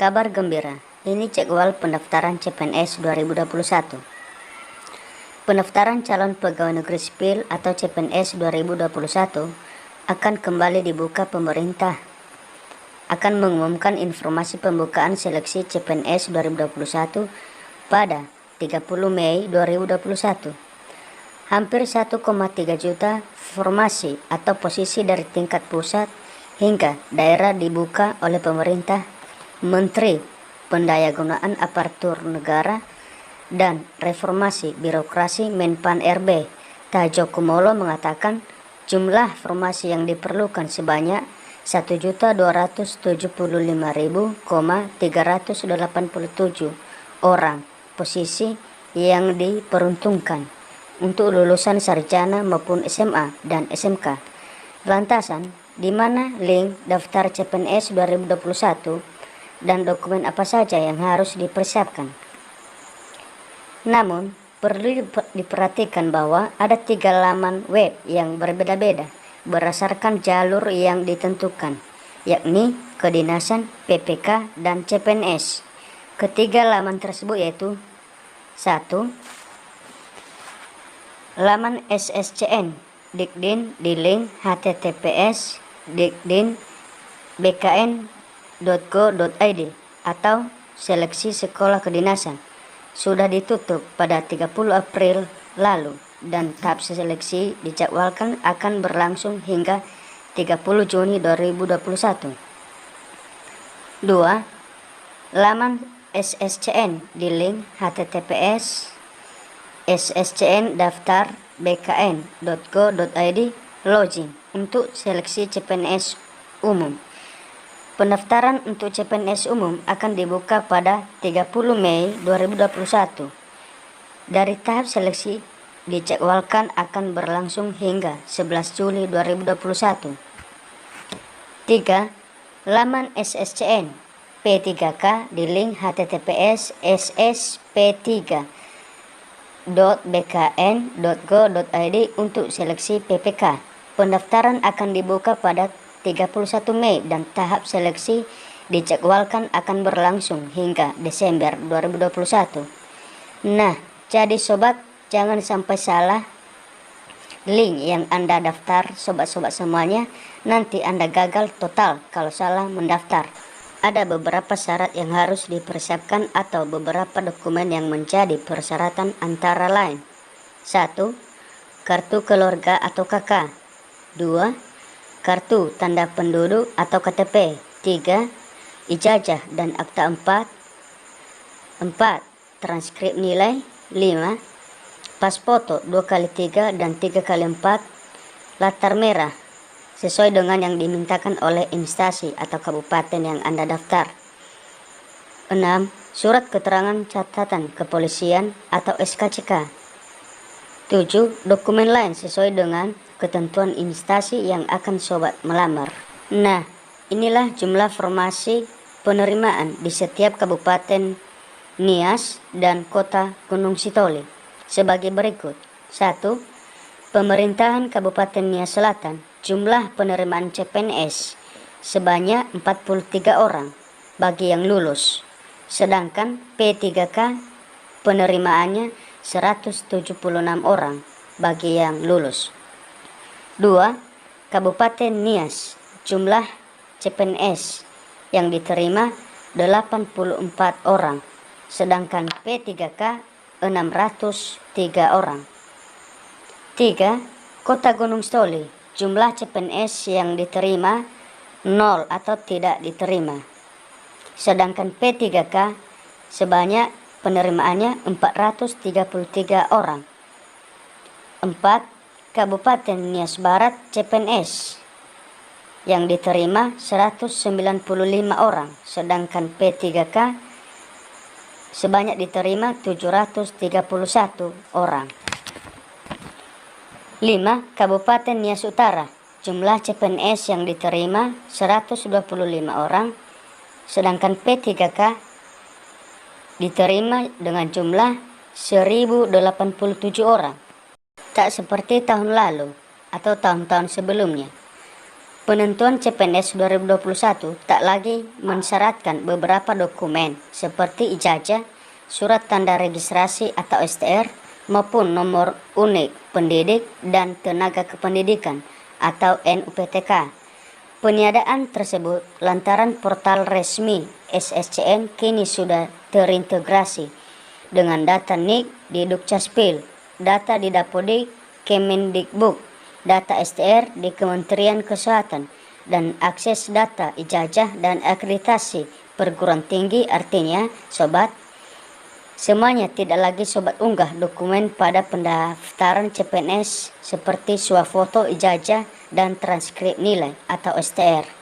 Kabar gembira, ini jadwal pendaftaran CPNS 2021. Pendaftaran calon pegawai negeri sipil atau CPNS 2021 akan kembali dibuka pemerintah. Akan mengumumkan informasi pembukaan seleksi CPNS 2021 pada 30 Mei 2021. Hampir 1,3 juta formasi atau posisi dari tingkat pusat hingga daerah dibuka oleh pemerintah, Menteri Pendayagunaan Aparatur Negara dan Reformasi Birokrasi Menpan RB Tajo Kumolo mengatakan jumlah formasi yang diperlukan sebanyak 1.275.387 orang posisi yang diperuntukkan untuk lulusan sarjana maupun SMA dan SMK. Lantasan, di mana link daftar CPNS 2021 dan dokumen apa saja yang harus dipersiapkan. Namun, perlu diperhatikan bahwa ada 3 laman web yang berbeda-beda berdasarkan jalur yang ditentukan, yakni Kedinasan, PPK, dan CPNS. Ketiga laman tersebut yaitu 1. Laman SSCN Dikdin di link https://dikdin.bkn.go.id atau seleksi sekolah kedinasan sudah ditutup pada 30 April lalu dan tahap seleksi dijadwalkan akan berlangsung hingga 30 Juni 2021. 2. Laman SSCN di link https://sscn.daftar.bkn.go.id login untuk seleksi CPNS umum. Pendaftaran untuk CPNS umum akan dibuka pada 30 Mei 2021. Dari tahap seleksi dijadwalkan akan berlangsung hingga 11 Juli 2021. 3. Laman SSCN P3K di link https://ss.bkn.go.id untuk seleksi PPK. Pendaftaran akan dibuka pada 31 Mei dan tahap seleksi dijadwalkan akan berlangsung hingga Desember 2021. Nah, jadi sobat, jangan sampai salah link yang Anda daftar, sobat-sobat semuanya. Nanti Anda gagal total kalau salah mendaftar. Ada beberapa syarat yang harus dipersiapkan atau beberapa dokumen yang menjadi persyaratan antara lain. 1. Kartu keluarga atau KK. 2. Kartu tanda penduduk atau KTP. 3. Ijazah dan akta 4. 4. Transkrip nilai. 5. Pas foto 2x3 dan 3x4. Latar merah sesuai dengan yang dimintakan oleh instansi atau kabupaten yang Anda daftar. 6. Surat keterangan catatan kepolisian atau SKCK. 7. Dokumen lain sesuai dengan ketentuan instansi yang akan sobat melamar. Nah, inilah jumlah formasi penerimaan di setiap kabupaten Nias dan kota Gunung Sitoli sebagai berikut. 1. Pemerintahan Kabupaten Nias Selatan, jumlah penerimaan CPNS sebanyak 43 orang bagi yang lulus, sedangkan P3K penerimaannya 176 orang bagi yang lulus. 2. Kabupaten Nias, jumlah CPNS yang diterima 84 orang, sedangkan P3K 603 orang. 3. Kota Gunung Sitoli, jumlah CPNS yang diterima 0 atau tidak diterima, sedangkan P3K sebanyak penerimaannya 433 orang. 4. Kabupaten Nias Barat, CPNS yang diterima 195 orang, sedangkan P3K sebanyak diterima 731 orang. 5. Kabupaten Nias Utara, jumlah CPNS yang diterima 125 orang, sedangkan P3K diterima dengan jumlah 1087 orang. Tak seperti tahun lalu atau tahun-tahun sebelumnya. Penentuan CPNS 2021 tak lagi mensyaratkan beberapa dokumen seperti ijazah, surat tanda registrasi atau STR, maupun nomor unik pendidik dan tenaga kependidikan atau NUPTK. Peniadaan tersebut lantaran portal resmi SSCN kini sudah terintegrasi dengan data NIK di Dukcapil, data di Dapodik Kemendikbud, data STR di Kementerian Kesehatan, dan akses data ijazah dan akreditasi perguruan tinggi. Artinya, sobat, semuanya tidak lagi sobat unggah dokumen pada pendaftaran CPNS seperti swafoto ijazah dan transkrip nilai atau STR.